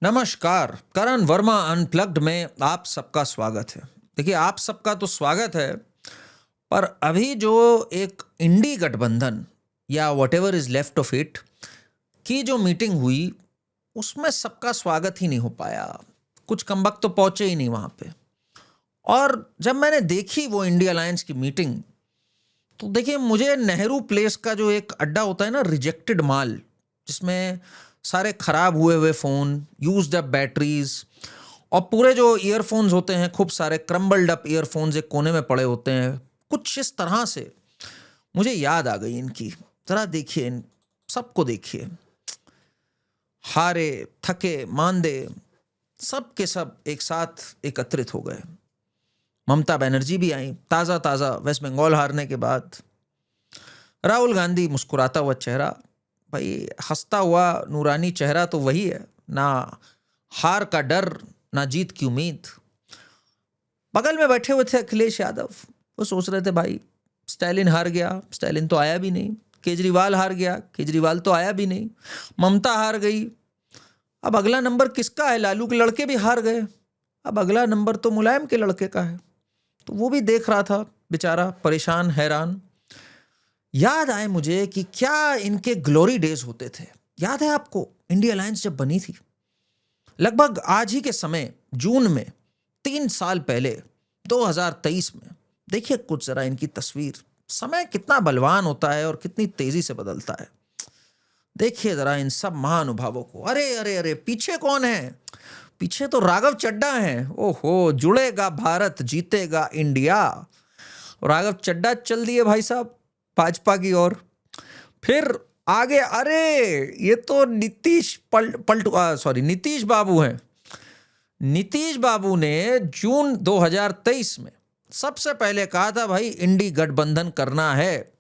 नमस्कार। करण वर्मा अनप्लग्ड में आप सबका स्वागत है। देखिए, आप सबका तो स्वागत है, पर अभी जो एक इंडी गठबंधन या whatever is left of it की जो मीटिंग हुई, उसमें सबका स्वागत ही नहीं हो पाया। कुछ कमबख्त तो पहुंचे ही नहीं वहां पे। और जब मैंने देखी वो इंडिया अलायंस की मीटिंग, तो देखिए, मुझे नेहरू प्लेस का जो एक अड्डा होता है ना, रिजेक्टेड माल, जिसमें सारे खराब हुए हुए फ़ोन, यूज्ड अप बैटरीज, और पूरे जो ईयरफोन्स होते हैं, खूब सारे क्रम्बल्ड अप ईयरफोन्स एक कोने में पड़े होते हैं, कुछ इस तरह से मुझे याद आ गई इनकी। ज़रा देखिए, इन सबको देखिए, हारे, थके, मांदे, सब के सब एक साथ एकत्रित हो गए। ममता बनर्जी भी आई, ताज़ा ताज़ा वेस्ट बंगाल हारने के बाद। राहुल गांधी मुस्कुराता हुआ चेहरा, भाई हंसता हुआ नूरानी चेहरा तो वही है ना, हार का डर ना जीत की उम्मीद। बगल में बैठे हुए थे अखिलेश यादव, वो सोच रहे थे भाई स्टालिन हार गया, स्टालिन तो आया भी नहीं। केजरीवाल हार गया, केजरीवाल तो आया भी नहीं। ममता हार गई, अब अगला नंबर किसका है? लालू के लड़के भी हार गए, अब अगला नंबर तो मुलायम के लड़के का है। तो वो भी देख रहा था बेचारा, परेशान, हैरान। याद आए मुझे कि क्या इनके ग्लोरी डेज होते थे। याद है आपको, इंडिया अलायंस जब बनी थी, लगभग आज ही के समय, जून में, 3 साल पहले, 2023 में। देखिए कुछ जरा इनकी तस्वीर। समय कितना बलवान होता है और कितनी तेजी से बदलता है। देखिए जरा इन सब महानुभावों को। अरे अरे अरे, पीछे कौन है? पीछे तो राघव चड्डा हैं। ओहो, जुड़ेगा भारत, जीतेगा इंडिया। राघव चड्डा चल दिए भाई साहब भाजपा की ओर। फिर आगे, अरे ये तो नीतीश बाबू हैं। नीतीश बाबू ने जून 2023 में सबसे पहले कहा था भाई इंडी गठबंधन करना है,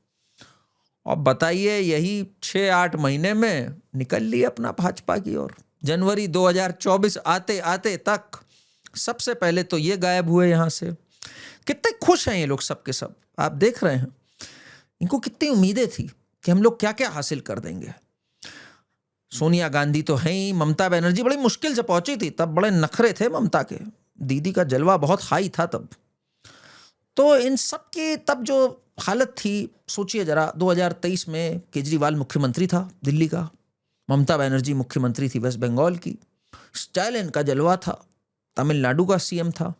और बताइए यही 6-8 महीने में निकल लिए अपना भाजपा की ओर। जनवरी 2024 आते आते तक सबसे पहले तो ये गायब हुए यहां से। कितने खुश हैं ये लोग सब के सब, आप देख रहे हैं। इनको कितनी उम्मीदें थी कि हम लोग क्या क्या हासिल कर देंगे। सोनिया गांधी तो है ही, ममता बनर्जी बड़ी मुश्किल से पहुंची थी, तब बड़े नखरे थे ममता के, दीदी का जलवा बहुत हाई था तब। तो इन सब की तब जो हालत थी, सोचिए जरा, 2023 में केजरीवाल मुख्यमंत्री था दिल्ली का, ममता बनर्जी मुख्यमंत्री थी वेस्ट बंगाल की, स्टालिन का जलवा था, तमिलनाडु का सीएम था,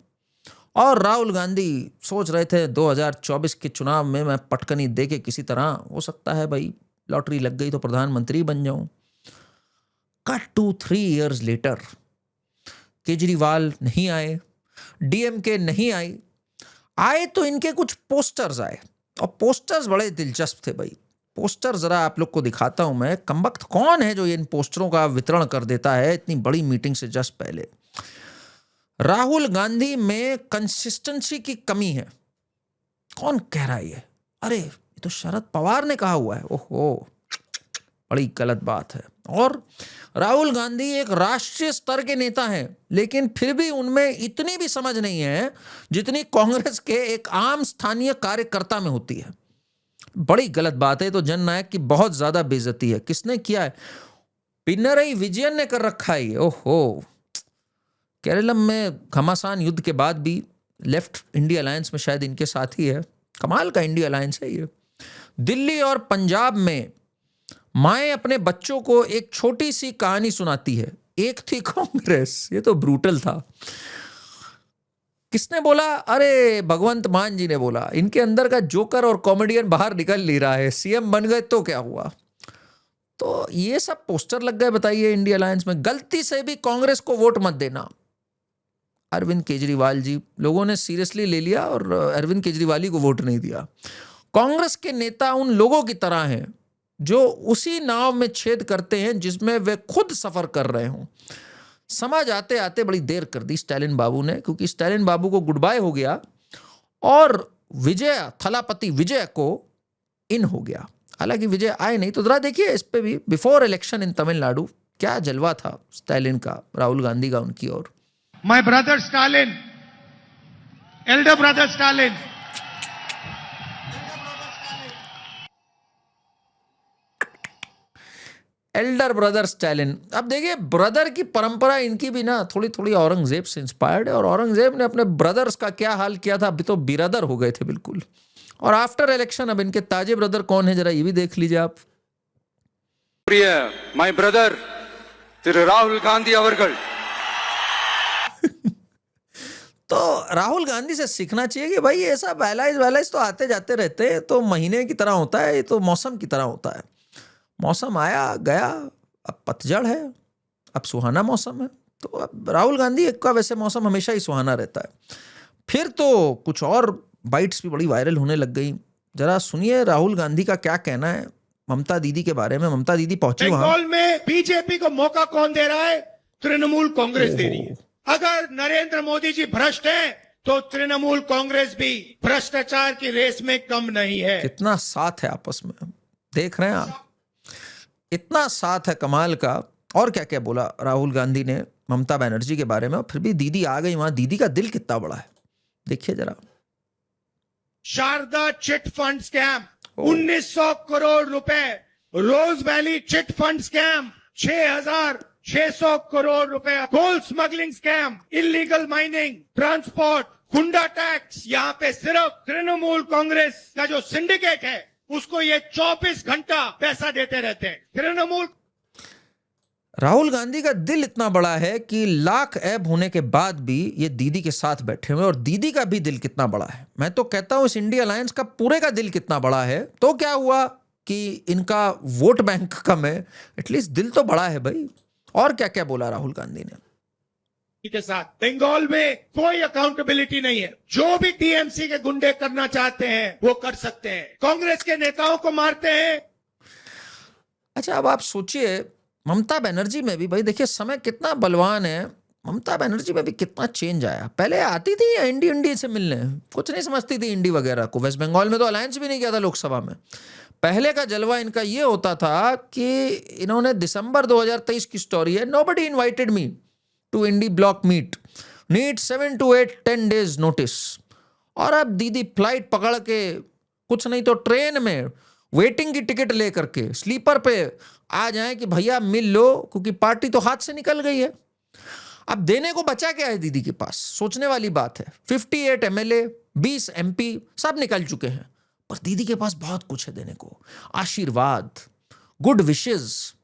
और राहुल गांधी सोच रहे थे 2024 के चुनाव में मैं पटकनी दे के किसी तरह, हो सकता है भाई लॉटरी लग गई तो प्रधानमंत्री बन जाऊं। Cut to 3 years later, Kejriwal नहीं आए, डीएमके नहीं आई। आए तो इनके कुछ पोस्टर्स आए, और पोस्टर्स बड़े दिलचस्प थे भाई। पोस्टर जरा आप लोग को दिखाता हूं मैं। कमबख्त कौन है जो इन पोस्टरों का वितरण कर देता है इतनी बड़ी मीटिंग से जस्ट पहले? राहुल गांधी में कंसिस्टेंसी की कमी है। कौन कह रहा है ये? अरे ये तो शरद पवार ने कहा हुआ है। ओहो, बड़ी गलत बात है। और राहुल गांधी एक राष्ट्रीय स्तर के नेता हैं, लेकिन फिर भी उनमें इतनी भी समझ नहीं है जितनी कांग्रेस के एक आम स्थानीय कार्यकर्ता में होती है। बड़ी गलत बात है। तो जननायक की बहुत ज्यादा बेइज्जती है। किसने किया है? पिनरई विजयन ने कर रखा है। ओहो, केरलम में घमासान युद्ध के बाद भी लेफ्ट इंडिया अलायंस में शायद इनके साथ ही है। कमाल का इंडिया अलायंस है ये। दिल्ली और पंजाब में माएं अपने बच्चों को एक छोटी सी कहानी सुनाती है। एक थी कांग्रेस, ये तो ब्रूटल था। किसने बोला? अरे भगवंत मान जी ने बोला। इनके अंदर का जोकर और कॉमेडियन बाहर निकल नहीं रहा है। सीएम बन गए तो क्या हुआ? तो ये सब पोस्टर लग गए, बताइए इंडिया अलायंस में। गलती से भी कांग्रेस को वोट मत देना। अरविंद केजरीवाल जी, लोगों ने सीरियसली ले लिया और अरविंद केजरीवाल ही को वोट नहीं दिया। कांग्रेस के नेता उन लोगों की तरह हैं जो उसी नाव में छेद करते हैं जिसमें वे खुद सफर कर रहे हों। समझ आते आते बड़ी देर कर दी स्टालिन बाबू ने, क्योंकि स्टालिन बाबू को गुड बाय हो गया और विजय, थलापति विजय को इन हो गया। हालांकि विजय आए नहीं। तो जरा देखिए इस पे भी, बिफोर इलेक्शन इन तमिलनाडु क्या जलवा था स्टालिन का, राहुल गांधी का उनकी ओर। My brother Stalin, elder brother Stalin. Elder brother Stalin. अब देखिए ब्रदर की परंपरा इनकी भी ना थोड़ी थोड़ी औरंगजेब से इंस्पायर्ड है, और औरंगजेब ने अपने ब्रदर्स का क्या हाल किया था, अभी तो बिरदर हो गए थे बिल्कुल। और आफ्टर इलेक्शन अब इनके ताजे ब्रदर कौन है, जरा ये भी देख लीजिए आप। माय ब्रदर திரு ராகுல் காந்தி அவர்கள்। तो राहुल गांधी से सीखना चाहिए कि भाई ऐसा बैलाइज तो आते जाते रहते हैं, तो महीने की तरह होता है, ये तो मौसम की तरह होता है। मौसम आया गया, अब पतझड़ है, अब सुहाना मौसम है। तो अब राहुल गांधी का वैसे मौसम हमेशा ही सुहाना रहता है। फिर तो कुछ और बाइट्स भी बड़ी वायरल होने लग गई, जरा सुनिए राहुल गांधी का क्या कहना है ममता दीदी के बारे में। ममता दीदी पहुंची वहां। बंगाल में बीजेपी को मौका कौन दे रहा है? तृणमूल कांग्रेस दे रही है। अगर नरेंद्र मोदी जी भ्रष्ट हैं तो तृणमूल कांग्रेस भी भ्रष्टाचार की रेस में कम नहीं है। कितना साथ है आपस में, देख रहे हैं आप, इतना साथ है कमाल का। और क्या क्या बोला राहुल गांधी ने ममता बनर्जी के बारे में, और फिर भी दीदी आ गई वहां। दीदी का दिल कितना बड़ा है, देखिए जरा। Sharda chit fund scam, 1900 crore रुपए। Rose valley chit fund scam, 6,600 crore रुपए। Gold smuggling scam, illegal mining, transport, गुंडा टैक्स। यहाँ पे सिर्फ तृणमूल कांग्रेस का जो सिंडिकेट है उसको ये 24 घंटा पैसा देते रहते हैं। तृणमूल राहुल गांधी का दिल इतना बड़ा है कि लाख ऐब होने के बाद भी ये दीदी के साथ बैठे हुए। और दीदी का भी दिल कितना बड़ा है, मैं तो कहता हूं इस इंडिया अलायंस का पूरे का दिल कितना बड़ा है। तो क्या हुआ कि इनका वोट बैंक कम है, एटलीस्ट दिल तो बड़ा है भाई। और क्या क्या बोला राहुल गांधी ने के साथ। बंगाल में कोई अकाउंटेबिलिटी नहीं है। जो भी टीएमसी के गुंडे करना चाहते हैं वो कर सकते हैं। कांग्रेस के नेताओं को मारते हैं। अच्छा अब आप सोचिए ममता बनर्जी में भी, भाई देखिए समय कितना बलवान है। ममता बनर्जी में भी कितना चेंज आया। पहले आती थी इंडी से मिलने, कुछ नहीं समझती थी इंडी वगैरह को। वेस्ट बंगाल में तो अलायंस भी नहीं किया था लोकसभा में। पहले का जलवा इनका ये होता था कि इन्होंने दिसंबर 2023 की स्टोरी है, nobody invited me to INDI bloc meet, need 7 to 10 days notice. और अब दीदी फ्लाइट पकड़ के, कुछ नहीं तो ट्रेन में वेटिंग की टिकट लेकर के स्लीपर पे आ जाए कि भैया मिल लो, क्योंकि पार्टी तो हाथ से निकल गई है। अब देने को बचा क्या है दीदी के पास, सोचने वाली बात है। 58 MLA, 20 MP सब निकल चुके हैं, पर दीदी के पास बहुत कुछ है देने को। आशीर्वाद, गुड विशेस,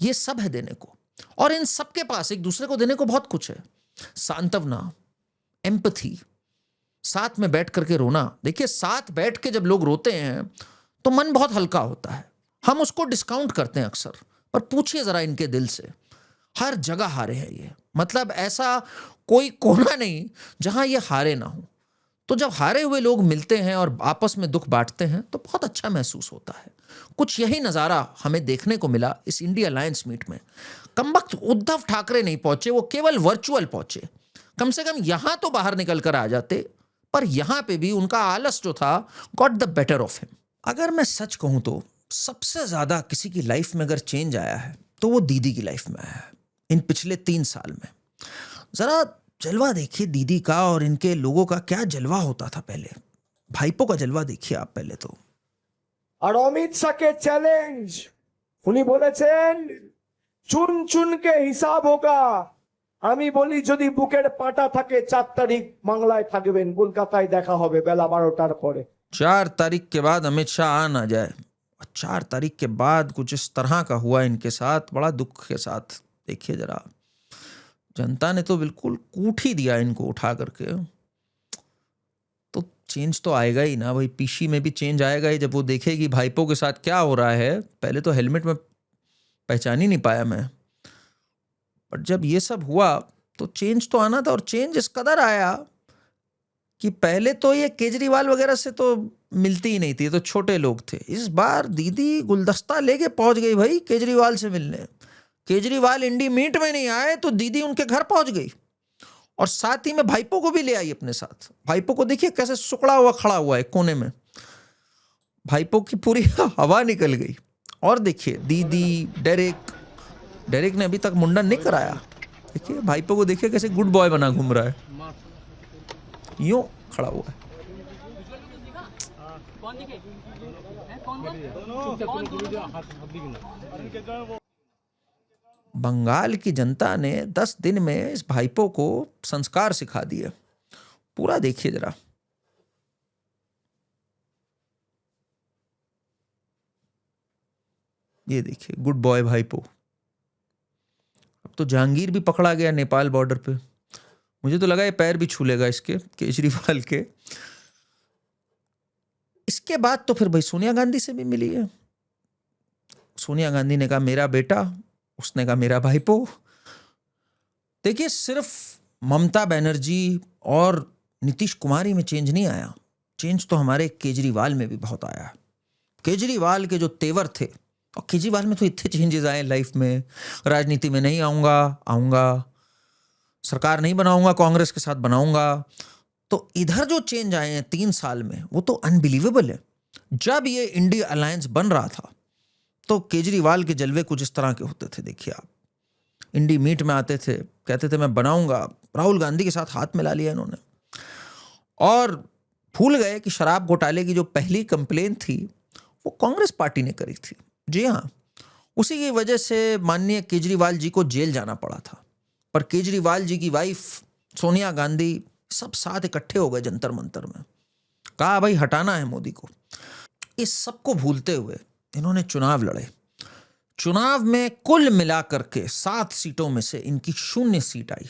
ये सब है देने को। और इन सबके पास एक दूसरे को देने को बहुत कुछ है। सांत्वना, एम्पैथी, साथ में बैठ करके रोना। देखिए साथ बैठ के जब लोग रोते हैं तो मन बहुत हल्का होता है। हम उसको डिस्काउंट करते हैं अक्सर, पर पूछिए जरा इनके दिल से, हर जगह हारे हैं ये। मतलब ऐसा कोई कोना नहीं जहां ये हारे ना हो। तो जब हारे हुए लोग मिलते हैं और आपस में दुख बांटते हैं तो बहुत अच्छा महसूस होता है। कुछ यही नज़ारा हमें देखने को मिला इस इंडिया अलायंस मीट में। कमबख्त उद्धव ठाकरे नहीं पहुंचे, वो केवल वर्चुअल पहुंचे। कम से कम यहां तो बाहर निकल कर आ जाते, पर यहां पे भी उनका आलस जो था got the better of him. अगर मैं सच कहूं तो सबसे ज्यादा किसी की लाइफ में अगर चेंज आया है तो वो दीदी की लाइफ में आया है इन पिछले 3 साल में। जरा जलवा देखिए दीदी का, और इनके लोगों का क्या जलवा होता था पहले। भाईपो का जलवा देखिए आप पहले तो। আর অমিত শাহকে চ্যালেঞ্জ, উনি বলেছেন চুন চুনকে হিসাব হোগা। আমি বলি যদি বুকের পাটা থাকে 4 তারিখ বাংলায় থাকবেন, কলকাতায় দেখা হবে বেলা 12টার পরে। 4 तारीख के बाद अमित शाह आ ना जाए। 4 तारीख के बाद कुछ इस तरह का हुआ इनके साथ, बड़ा दुख के साथ। देखिए जरा, जनता ने तो बिल्कुल कूट ही दिया इनको उठा करके। तो चेंज तो आएगा ही ना भाई, पीसी में भी चेंज आएगा ही जब वो देखेगी भाईपो के साथ क्या हो रहा है। पहले तो हेलमेट में पहचान ही नहीं पाया मैं, पर जब ये सब हुआ तो चेंज तो आना था। और चेंज इस कदर आया कि पहले तो ये केजरीवाल वगैरह से तो मिलती ही नहीं थी, तो छोटे लोग थे। इस बार दीदी गुलदस्ता लेके पहुंच गई भाई केजरीवाल से मिलने। केजरीवाल इंडी मीट में नहीं आए तो दीदी उनके घर पहुंच गई, और साथ ही में भाईपो को भी ले आई अपने साथ। भाईपो को देखिए कैसे सुकड़ा हुआ खड़ा हुआ है कोने में, भाईपो की पूरी हवा निकल गई। और देखिए दीदी, डेरेक ने अभी तक मुंडन नहीं कराया। देखिए भाईपो को देखिए कैसे गुड बॉय बना घूम रहा है, यूं खड़ा हुआ है। बंगाल की जनता ने 10 दिन में इस भाईपो को संस्कार सिखा दिए। पूरा देखिए जरा। ये देखिए, गुड बॉय भाईपो। अब तो जहांगीर भी पकड़ा गया नेपाल बॉर्डर पे। मुझे तो लगा ये पैर भी छू लेगा इसके, केजरीवाल के। इसके बाद तो फिर भाई सोनिया गांधी से भी मिली है। सोनिया गांधी ने कहा मेरा बेटा, उसने कहा मेरा भाईपो। देखिए, सिर्फ ममता बनर्जी और नीतीश कुमार ही में चेंज नहीं आया, चेंज तो हमारे केजरीवाल में भी बहुत आया। केजरीवाल के जो तेवर थे, और केजरीवाल में तो इतने चेंजेस आए लाइफ में, राजनीति में नहीं आऊंगा, सरकार नहीं बनाऊंगा, कांग्रेस के साथ बनाऊंगा। तो इधर जो चेंज आए हैं 3 साल में, वो तो अनबिलीवेबल है। जब ये इंडिया अलायंस बन रहा था तो केजरीवाल के जलवे कुछ इस तरह के होते थे। देखिए आप, इंडी मीट में आते थे, कहते थे मैं बनाऊंगा। राहुल गांधी के साथ हाथ मिला लिया इन्होंने, और भूल गए कि शराब घोटाले की जो पहली कंप्लेन थी वो कांग्रेस पार्टी ने करी थी। जी हाँ, उसी की वजह से माननीय केजरीवाल जी को जेल जाना पड़ा था। पर केजरीवाल जी की वाइफ सोनिया गांधी सब साथ इकट्ठे हो गए जंतर मंतर में, कहा भाई हटाना है मोदी को। इस सब को भूलते हुए इन्होंने चुनाव लड़े। चुनाव में कुल मिलाकर के 7 सीटों में से इनकी 0 सीट आई।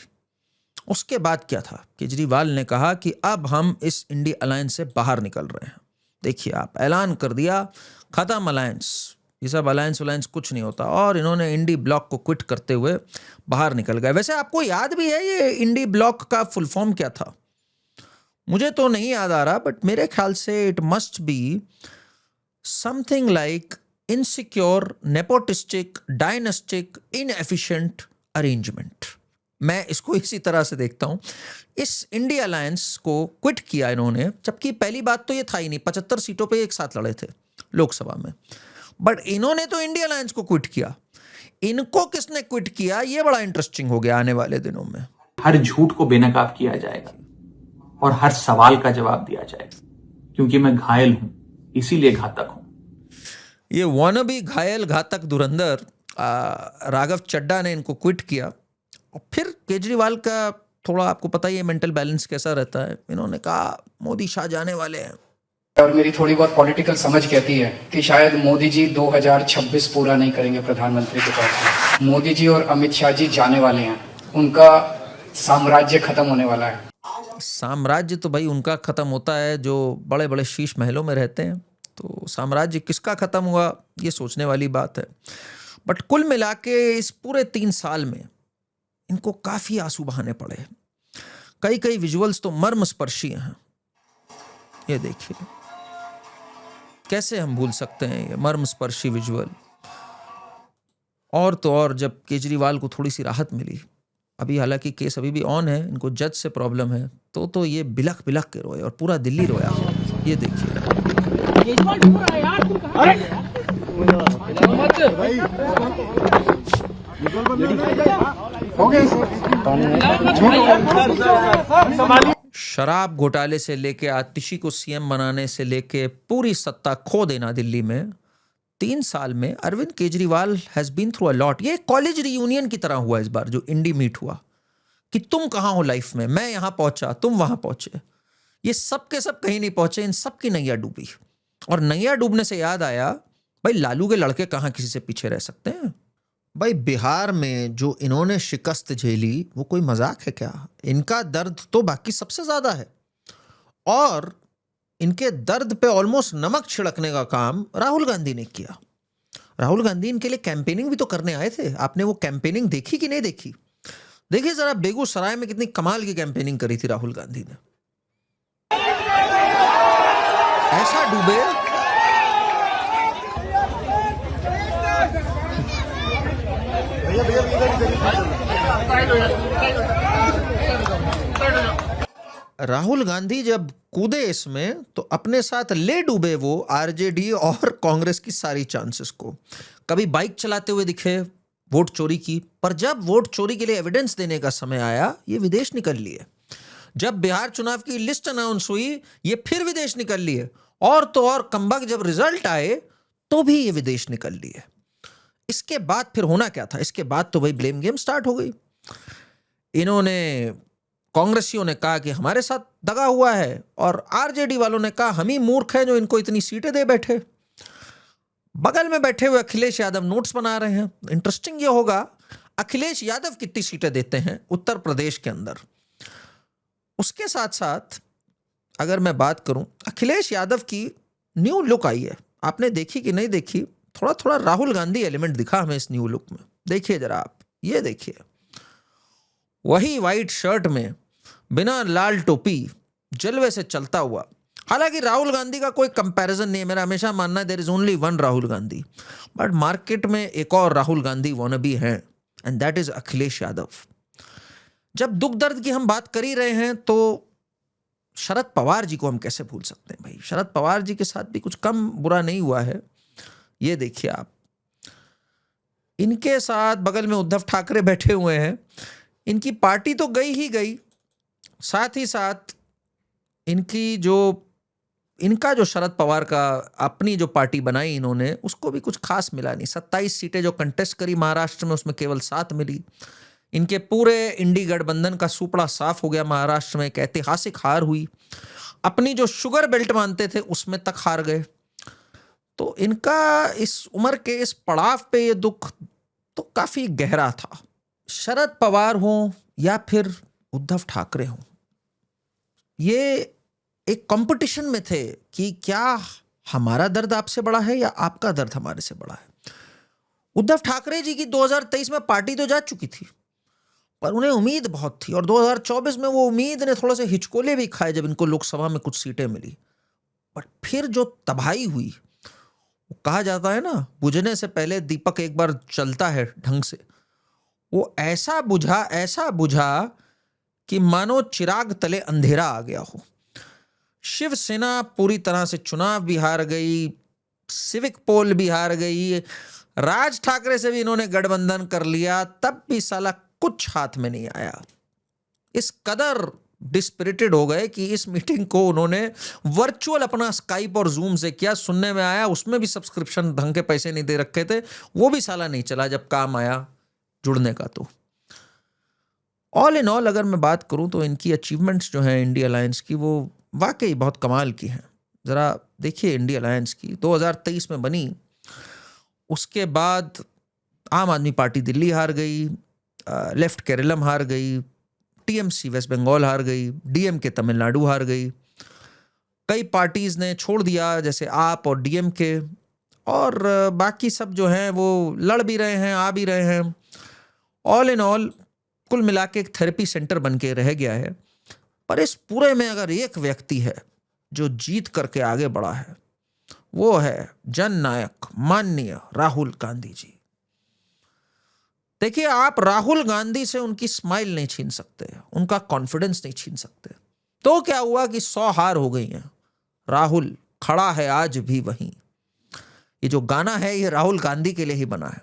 उसके बाद क्या था, केजरीवाल ने कहा कि अब हम इस इंडी अलायंस से बाहर निकल रहे हैं। देखिए आप, ऐलान कर दिया खत्म अलायंस, ये सब अलायंस कुछ नहीं होता। और इन्होंने इंडी ब्लॉक को क्विट करते हुए बाहर निकल गए। वैसे आपको याद भी है ये इंडी ब्लॉक का फुल फॉर्म क्या था? मुझे तो नहीं याद आ रहा, बट मेरे ख्याल से it must be something like insecure, nepotistic, dynastic, inefficient arrangement. मैं इसको इसी तरह से देखता हूं। इस इंडिया अलायंस को क्विट किया इन्होंने, जबकि पहली बात तो ये था ही नहीं, 75 सीटों पे एक साथ लड़े थे लोकसभा में, बट इन्होंने तो इंडिया अलायंस को क्विट किया। इनको किसने क्विट किया, ये बड़ा इंटरेस्टिंग हो गया आने वाले दिनों में। हर झूठ को बेनकाब किया जाएगा और हर सवाल का जवाब दिया जाएगा, क्योंकि मैं घायल हूं, इसीलिए घातक हूं। ये वानबी घायल घातक धुरंधर राघव चड्डा ने इनको क्विट किया। और फिर केजरीवाल का थोड़ा आपको पता ही है मेंटल बैलेंस कैसा रहता है। इन्होंने कहा मोदी शाह जाने वाले हैं। और मेरी थोड़ी बहुत पॉलिटिकल समझ कहती है कि शायद मोदी जी 2026 पूरा नहीं करेंगे प्रधानमंत्री के तौर पर। मोदी जी और अमित शाह जी जाने वाले हैं, उनका साम्राज्य खत्म होने वाला है। साम्राज्य तो भाई उनका खत्म होता है जो बड़े बड़े शीश महलों में रहते हैं। तो साम्राज्य किसका खत्म हुआ, ये सोचने वाली बात है। बट कुल मिला के इस पूरे 3 साल में इनको काफी आंसू बहाने पड़े। कई विजुअल्स तो मर्मस्पर्शी हैं। ये देखिए, कैसे हम भूल सकते हैं ये मर्मस्पर्शी विजुअल। और तो और जब केजरीवाल को थोड़ी सी राहत मिली, अभी हालांकि केस अभी भी ऑन है, इनको जज से प्रॉब्लम है, तो ये बिलख के रोए और पूरा दिल्ली रोया। ये देखिए, शराब घोटाले से लेके आतिशी को सीएम बनाने से लेके पूरी सत्ता खो देना दिल्ली में 3 साल में Arvind Kejriwal has been through a lot. ये कॉलेज रियूनियन की तरह हुआ इस बार जो इंडी मीट हुआ, कि तुम कहां हो लाइफ में, मैं यहां पहुंचा, तुम वहां पहुंचे। ये सब के सब कहीं नहीं पहुंचे, इन सब की नैया डूबी। और नैया डूबने से याद आया, भाई लालू के लड़के कहां किसी से पीछे रह सकते हैं। भाई बिहार में जो इन्होंने शिकस्त झेली वो कोई मजाक है क्या? इनका दर्द तो बाकी सबसे ज्यादा है। और इनके दर्द पे ऑलमोस्ट नमक छिड़कने का काम राहुल गांधी ने किया। राहुल गांधी इनके लिए कैंपेनिंग भी तो करने आए थे। आपने वो कैंपेनिंग देखी कि नहीं देखी? देखिए जरा, बेगूसराय में कितनी कमाल की कैंपेनिंग करी थी राहुल गांधी ने। ऐसा डूबे राहुल गांधी जब कूदे इसमें तो अपने साथ ले डूबे वो आरजेडी और कांग्रेस की सारी चांसेस को। कभी बाइक चलाते हुए दिखे वोट चोरी की, पर जब वोट चोरी के लिए एविडेंस देने का समय आया ये विदेश निकल लिए। जब बिहार चुनाव की लिस्ट अनाउंस हुई ये फिर विदेश निकल लिए। और तो और कमबख्त जब रिजल्ट आए तो भी ये विदेश निकल लिए। इसके बाद फिर होना क्या था? इसके बाद तो भाई ब्लेम गेम स्टार्ट हो गई। इन्होंने, कांग्रेसियों ने कहा कि हमारे साथ दगा हुआ है, और आरजेडी वालों ने कहा हम ही मूर्ख हैं जो इनको इतनी सीटें दे बैठे। बगल में बैठे हुए अखिलेश यादव नोट्स बना रहे हैं। इंटरेस्टिंग ये होगा, अखिलेश यादव कितनी सीटें देते हैं उत्तर प्रदेश के अंदर। उसके साथ साथ अगर मैं बात करूं, अखिलेश यादव की न्यू लुक आई है, आपने देखी कि नहीं देखी? थोड़ा थोड़ा राहुल गांधी एलिमेंट दिखा हमें इस न्यू लुक में। देखिए जरा आप, ये देखिए, वही वाइट शर्ट में बिना लाल टोपी जलवे से चलता हुआ। हालांकि राहुल गांधी का कोई कंपैरिजन नहीं है, मेरा हमेशा मानना है there is only one Rahul Gandhi, but market में एक और राहुल गांधी वॉनबी हैं, and that is Akhilesh Yadav. जब दुख दर्द की हम बात कर ही रहे हैं तो शरद पवार जी को हम कैसे भूल सकते हैं भाई? शरद पवार जी के साथ भी कुछ कम बुरा नहीं हुआ है। ये देखिए आप, इनके साथ बगल में उद्धव ठाकरे बैठे हुए हैं। इनकी पार्टी तो गई ही गई, साथ ही साथ इनका जो शरद पवार का अपनी जो पार्टी बनाई इन्होंने, उसको भी कुछ खास मिला नहीं। 27 सीटें जो कंटेस्ट करी महाराष्ट्र में, उसमें केवल 7 मिली। इनके पूरे इंडी गठबंधन का सुपड़ा साफ हो गया महाराष्ट्र में। एक ऐतिहासिक हार हुई। अपनी जो शुगर बेल्ट मानते थे उसमें तक हार गए। तो इनका इस उम्र के इस पड़ाव पे ये दुख तो काफी गहरा था। शरद पवार हो या फिर उद्धव ठाकरे हो, ये एक कंपटीशन में थे कि क्या हमारा दर्द आपसे बड़ा है या आपका दर्द हमारे से बड़ा है। उद्धव ठाकरे जी की 2023 में पार्टी तो जा चुकी थी, पर उन्हें उम्मीद बहुत थी, और 2024 में वो उम्मीद ने थोड़े से हिचकोले भी खाए जब इनको लोकसभा में कुछ सीटें मिली। पर फिर जो तबाही हुई, वो कहा जाता है ना, बुझने से पहले दीपक एक बार चलता है ढंग से, वो ऐसा बुझा कि मानो चिराग तले अंधेरा आ गया हो। शिवसेना पूरी तरह से चुनाव भी हार गई, सिविक पोल भी हार गई, राज ठाकरे से भी इन्होंने गठबंधन कर लिया, तब भी साला कुछ हाथ में नहीं आया। इस कदर डिस्पिरिटेड हो गए कि इस मीटिंग को उन्होंने वर्चुअल अपना स्काइप और जूम से किया। सुनने में आया उसमें भी सब्सक्रिप्शन ढंग के पैसे नहीं दे रखे थे, वो भी साला नहीं चला जब काम आया जुड़ने का। तो ऑल इन ऑल अगर मैं बात करूं तो इनकी अचीवमेंट्स जो हैं इंडिया अलायंस की, वो वाकई बहुत कमाल की हैं। ज़रा देखिए इंडिया अलायंस की 2023 में बनी, उसके बाद आम आदमी पार्टी दिल्ली हार गई, लेफ्ट केरलम हार गई, टीएमसी वेस्ट बंगाल हार गई, डीएमके तमिलनाडु हार गई। कई पार्टीज़ ने छोड़ दिया जैसे आप और डीएमके, और बाकी सब जो हैं वो लड़ भी रहे हैं, आ भी रहे हैं। ऑल इन ऑल कुल मिला के एक थेरेपी सेंटर बन के रह गया है। पर इस पूरे में अगर एक व्यक्ति है जो जीत करके आगे बढ़ा है, वो है जननायक माननीय राहुल गांधी जी। देखिए, आप राहुल गांधी से उनकी स्माइल नहीं छीन सकते, उनका कॉन्फिडेंस नहीं छीन सकते। तो क्या हुआ कि 100 हार हो गई हैं, राहुल खड़ा है आज भी वहीं। ये जो गाना है ये राहुल गांधी के लिए ही बना है,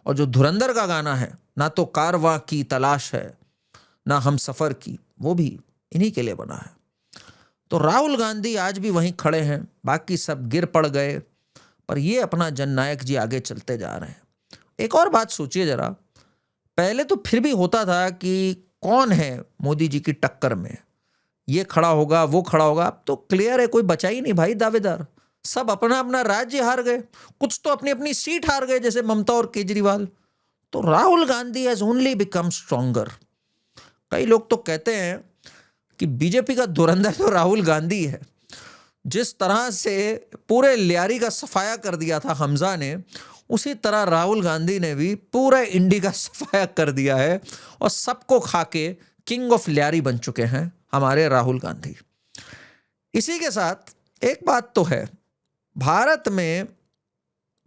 और जो धुरंधर का गाना है, ना तो कारवां की तलाश है ना हम सफर की, वो भी इन्हीं के लिए बना है। तो राहुल गांधी आज भी वहीं खड़े हैं, बाकी सब गिर पड़ गए, पर ये अपना जननायक जी आगे चलते जा रहे हैं। एक और बात सोचिए जरा, पहले तो फिर भी होता था कि कौन है मोदी जी की टक्कर में, ये खड़ा होगा वो खड़ा होगा। अब तो क्लियर है, कोई बचा ही नहीं भाई दावेदार। सब अपना अपना राज्य हार गए, कुछ तो अपनी अपनी सीट हार गए जैसे ममता और केजरीवाल। तो Rahul Gandhi has only become stronger. कई लोग तो कहते हैं कि बीजेपी का धुरंधर तो राहुल गांधी है। जिस तरह से पूरे लियारी का सफाया कर दिया था हमजा ने, उसी तरह राहुल गांधी ने भी पूरे इंडी का सफाया कर दिया है, और सबको खा के किंग ऑफ लियारी बन चुके हैं हमारे राहुल गांधी। इसी के साथ एक बात तो है, भारत में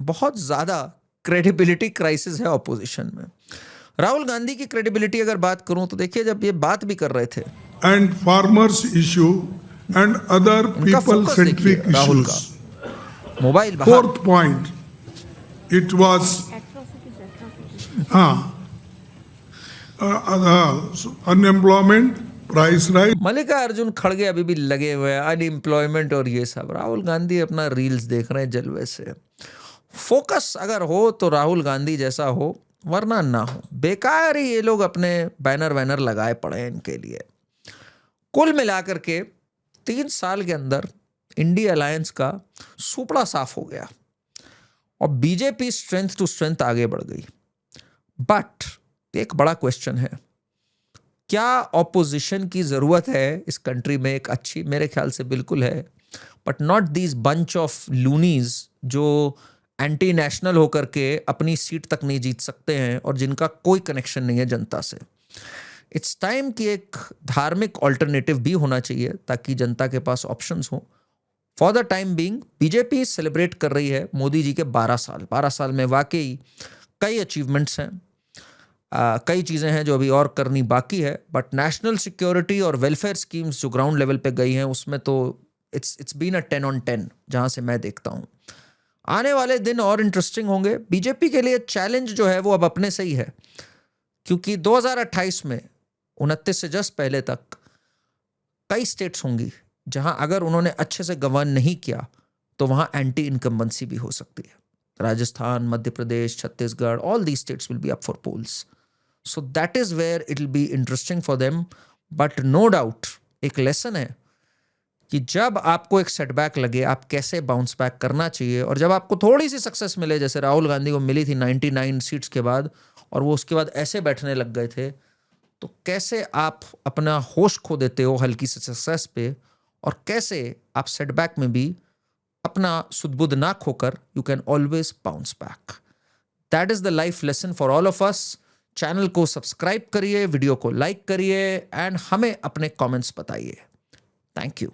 बहुत ज्यादा क्रेडिबिलिटी क्राइसिस है ऑपोजिशन में। राहुल गांधी की क्रेडिबिलिटी अगर बात करूं तो देखिए, जब ये बात भी कर रहे थे, and farmers issue and other इनका people फोकस देखिए centric राहुल issues. का। मोबाइल बाहर, Fourth point, it was unemployment, price rise. Mallikarjun खड़गे अभी भी लगे हुए हैं, अनएम्प्लॉयमेंट और ये सब। राहुल गांधी अपना रील्स देख रहे हैं जलवे से। फोकस अगर हो तो राहुल गांधी जैसा हो, वरना ना हो। बेकार ही ये लोग अपने बैनर वैनर लगाए पड़े हैं इनके लिए। कुल मिलाकर के 3 साल के अंदर इंडिया अलायंस का सुपड़ा साफ हो गया और बीजेपी स्ट्रेंथ टू स्ट्रेंथ आगे बढ़ गई। बट एक बड़ा क्वेश्चन है, क्या ऑपोजिशन की जरूरत है इस कंट्री में एक अच्छी? मेरे ख्याल से बिल्कुल है, but not these bunch of लूनीज जो एंटी नेशनल होकर के अपनी सीट तक नहीं जीत सकते हैं और जिनका कोई कनेक्शन नहीं है जनता से। इट्स टाइम कि एक धार्मिक ऑल्टरनेटिव भी होना चाहिए ताकि जनता के पास ऑप्शंस हो। For the time being BJP celebrate कर रही है मोदी जी के 12 साल में वाकई कई अचीवमेंट्स हैं, कई चीज़ें हैं जो अभी और करनी बाकी है, बट नेशनल सिक्योरिटी और वेलफेयर स्कीम्स जो ग्राउंड लेवल पे गई हैं उसमें तो इट्स बीन अ 10 on 10 जहाँ से मैं देखता हूँ। आने वाले दिन और इंटरेस्टिंग होंगे। बीजेपी के लिए चैलेंज जो है वो अब अपने से ही है, क्योंकि 2028 में 29 से जस्ट पहले तक कई स्टेट्स होंगी जहां अगर उन्होंने अच्छे से गवर्न नहीं किया तो वहां एंटी इनकम्बेंसी भी हो सकती है। Rajasthan, Madhya Pradesh, Chhattisgarh, all the states will be up for polls, so that is where it will be interesting for them. But no doubt एक लेसन है कि जब आपको एक सेटबैक लगे आप कैसे बाउंस बैक करना चाहिए, और जब आपको थोड़ी सी सक्सेस मिले, जैसे राहुल गांधी को मिली थी 99 सीट्स के बाद और वो उसके बाद ऐसे बैठने लग गए थे, तो कैसे आप अपना होश खो देते हो हल्की सी सक्सेस पे, और कैसे आप सेटबैक में भी अपना सुध-बुध ना खोकर you can always bounce back. That is the life lesson for all of us. Channel को सब्सक्राइब करिए, वीडियो को लाइक करिए एंड हमें अपने कमेंट्स बताइए। Thank you.